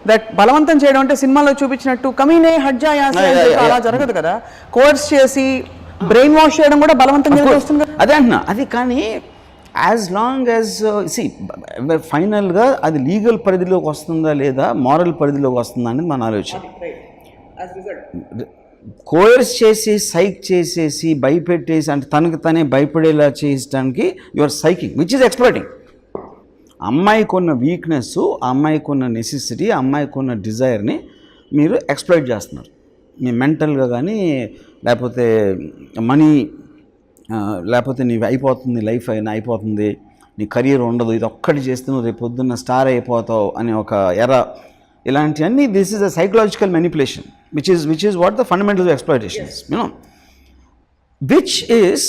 That బలవంతం చేయడం అంటే సినిమాలో చూపించినట్టు కమీనే హడ్జా యాసే అలా జరగదు కదా. కోర్స్ చేసి బ్రెయిన్ వాష్ చేయడం కూడా బలవంతం చేస్తుంది కదా. అదే అంటున్నా. అది కానీ యాజ్ లాంగ్ యాజ్ ఫైనల్గా అది లీగల్ పరిధిలోకి వస్తుందా లేదా, మారల్ పరిధిలోకి వస్తుందా అనేది మన ఆలోచన. కోర్స్ చేసి సైక్ చేసేసి భయపెట్టేసి అంటే తనకు తనే భయపడేలా చేయడానికి యువర్ సైకింగ్ విచ్ ఈజ్ ఎక్స్‌ప్లాయిటింగ్. అమ్మాయికి ఉన్న వీక్నెస్, అమ్మాయికి ఉన్న నెసెసిటీ, అమ్మాయికి ఉన్న డిజైర్ని మీరు ఎక్స్‌ప్లాయిట్ చేస్తున్నారు. మీ మెంటల్గా కానీ లేకపోతే మనీ, లేకపోతే నీవు అయిపోతుంది, లైఫ్ అయినా అయిపోతుంది, నీ కెరీర్ ఉండదు, ఇది ఒక్కటి చేస్తే నువ్వు రేపు పొద్దున్న స్టార్ అయిపోతావు అనే ఒక ఇలాంటివన్నీ this is a psychological manipulation which is what the fundamental exploitations which is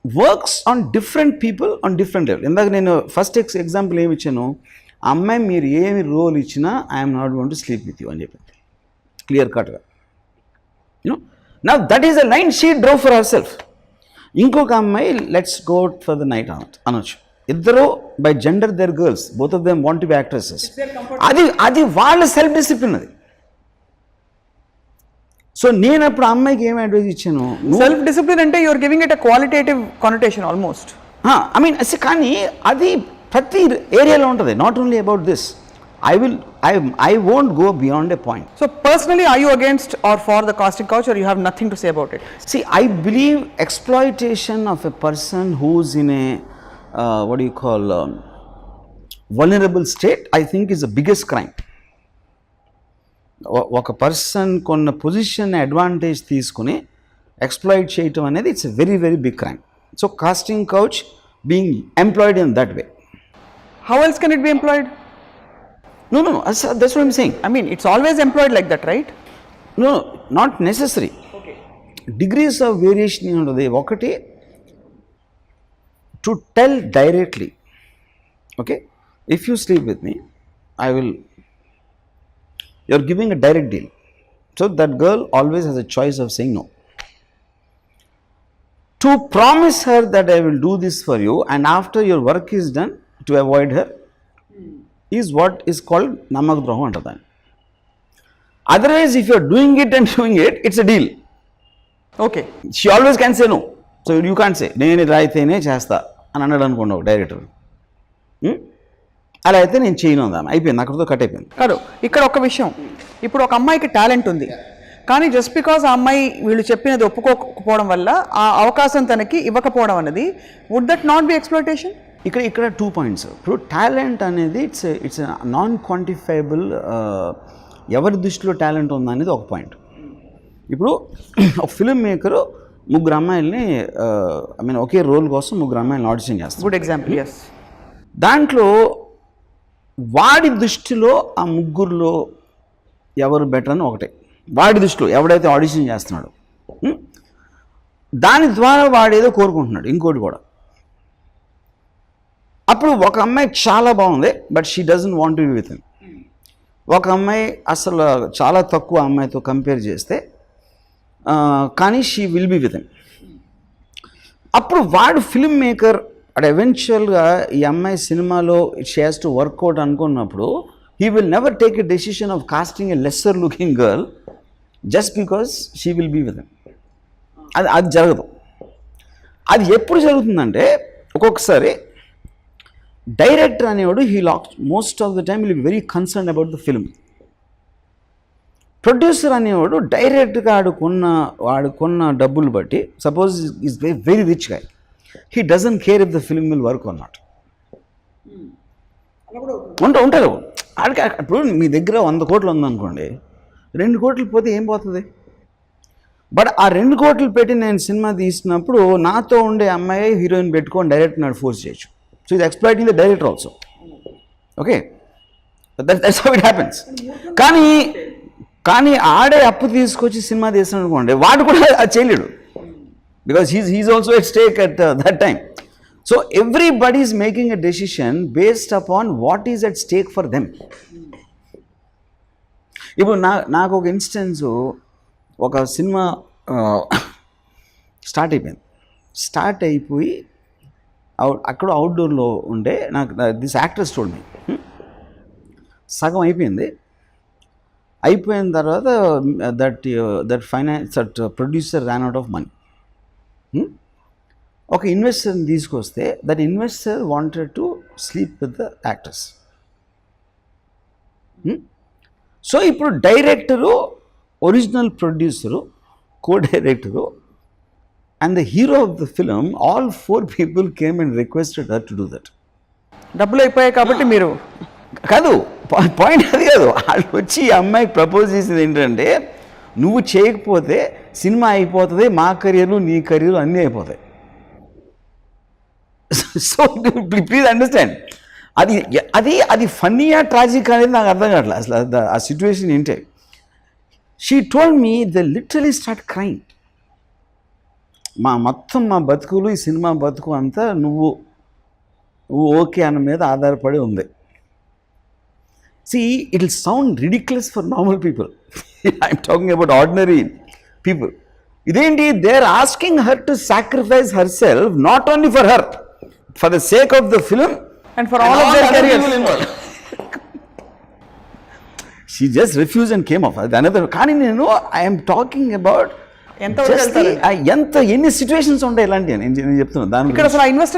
works on different people on different level. ఇందాక నేను ఫస్ట్ ఎగ్జాంపుల్ ఏమి ఇచ్చాను, ఆ అమ్మాయి మీరు ఏమి రోల్ ఇచ్చినా I'm not going to sleep with you అని చెప్పింది క్లియర్ కట్గా. Now that is a line she drew for herself. ఇంకొక అమ్మాయి let's go for the night అనొచ్చు. ఇద్దరు bigender they're girls, both of them want to be actresses. అది వాళ్ళ self discipline. అది సో నేను అప్పుడు అమ్మాయికి ఏం అడ్వైజ్ ఇచ్చాను, సెల్ఫ్ డిసిప్లిన్ అంటే you're giving it a qualitative connotation almost. I mean కానీ అది ప్రతి ఏరియాలో ఉంటుంది, not only about this. I won't go beyond a point. So personally, are you against or for the casting couch, or you have nothing to say about it? See, I believe exploitation of a person who's in a what do you call vulnerable state, I think is the biggest crime. ఒక person కొన్న position advantage తీసుకుని exploit చేయటం అనేది it's a very very big crime. So casting couch being employed in that way. How else can it be employed? No, that's what I'm saying. I mean, it's always employed like that, right? No, not necessary. Okay. Degrees of variation untadi. Okati to tell directly, okay, if you sleep with me, you're giving a direct deal. So that girl always has a choice of saying no. To promise her that I will do this for you and after your work is done to avoid her is what is called namakdroham antadani. Otherwise, if you are doing it and doing it, it's a deal. Okay. She always can say no. So you can't say నేను ఇలా అయితేనే చేస్తా అని అన్నాడు అనుకోండి ఒక director. అలా అయితే నేను చేయను అందాం, అయిపోయింది, అక్కడితో కట్ అయిపోయింది. కాదు, ఇక్కడ ఒక విషయం, ఇప్పుడు ఒక అమ్మాయికి టాలెంట్ ఉంది కానీ జస్ట్ బికాజ్ ఆ అమ్మాయి వీళ్ళు చెప్పినది ఒప్పుకోకపోవడం వల్ల ఆ అవకాశం తనకి ఇవ్వకపోవడం అనేది would that not be exploitation? ఇక్కడ 2 పాయింట్స్. ఇప్పుడు టాలెంట్ అనేది ఇట్స్ నాన్ క్వాంటిఫైబుల్. ఎవరి దృష్టిలో టాలెంట్ ఉందనేది ఒక పాయింట్. ఇప్పుడు ఒక ఫిల్మ్ మేకరు 3 అమ్మాయిల్ని ఐ మీన్ ఒకే రోల్ కోసం 3 అమ్మాయిలను ఆడిషన్ చేస్తారు. Good example. ఎస్. దాంట్లో వాడి దృష్టిలో ఆ 3లో ఎవరు బెటర్ అని ఒకటే, వాడి దృష్టిలో ఎవడైతే ఆడిషన్ చేస్తున్నాడో దాని ద్వారా వాడేదో కోరుకుంటున్నాడు ఇంకోటి కూడా. అప్పుడు ఒక అమ్మాయి చాలా బాగుంది but she doesn't want to be with him. ఒక అమ్మాయి అసలు చాలా తక్కువ అమ్మాయితో కంపేర్ చేస్తే కానీ she will be with him. అప్పుడు వాడు ఫిల్మ్ మేకర్ అట్ ఎవెన్చువల్గా ఈ అమ్మాయి సినిమాలో షీ హ్యాస్ టు వర్కౌట్ అనుకున్నప్పుడు he will never take a decision of casting a lesser looking girl just because she will be with him. అది జరగదు. అది ఎప్పుడు జరుగుతుందంటే ఒక్కొక్కసారి డైరెక్టర్ అనేవాడు most of the time will be very concern about the film. Producer అనేవాడు డైరెక్ట్గా వాడుకున్న డబ్బులు బట్టి, suppose is very rich guy, he doesn't care if the film will work or not. ఉంటారు. ఇప్పుడు మీ దగ్గర 100 కోట్లు ఉందనుకోండి, 2 కోట్లు పోతే ఏం పోతుంది? బట్ ఆ 2 కోట్లు పెట్టి నేను సినిమా తీసినప్పుడు నాతో ఉండే అమ్మాయి హీరోయిన్ పెట్టుకొని డైరెక్ట్ నాడు ఫోర్స్ చేయొచ్చు. సో ఇది exploiting the director also. Okay, that's how it happens. కానీ ఆడే అప్పు తీసుకొచ్చి సినిమా తీస్తున్నాడు అనుకోండి, వాడు కూడా అది చేయలేడు because he's also at stake at that time. So everybody is making a decision based upon what is at stake for them. ఇప్పుడు నాకు ఒక ఇన్స్టెన్స్, ఒక సినిమా స్టార్ట్ అయిపోయి అక్కడ అవుట్డోర్లో ఉండే నాకు దిస్ యాక్ట్రెస్ టోల్డ్ మీ సగం అయిపోయింది. అయిపోయిన తర్వాత that producer ran out of money. ఒక ఇన్వెస్టర్ని తీసుకొస్తే that investor wanted to sleep with the actors. So ఇప్పుడు director, original producer, co-director and the hero of the film, all 4 people came and requested her to do that. డబ్బులు అయిపోయాయి కాబట్టి మీరు కాదు, point అది కాదు. వాళ్ళు వచ్చి ఈ అమ్మాయికి ప్రపోజ్ చేసేది ఏంటంటే, నువ్వు చేయకపోతే సినిమా అయిపోతుంది, మా కెరియర్లు నీ కెరియర్లు అన్నీ అయిపోతాయి. సో ప్లీజ్ అండర్స్టాండ్, అది అది అది ఫన్నీయా ట్రాజిక్ అనేది నాకు అర్థం కావట్లేదు అసలు ఆ సిచ్యువేషన్ ఏంటి. She told me they literally start crime. మొత్తం మా బతుకులు, ఈ సినిమా బతుకు అంతా నువ్వు ఓకే అన్న మీద ఆధారపడి ఉంది. See, it will sound ridiculous for normal people. I'm talking about ordinary people. Identi, they are asking her to sacrifice herself, not only for her, for the sake of the film and for all of their careers. She just refused and came off. Another, కానీ నేను I am talking about ఎంత ఎన్ని situations ఉంటాయి ఇలాంటివి నేను చెప్తున్నాను. దాని ఇక్కడ అసలు ఇన్వెస్టర్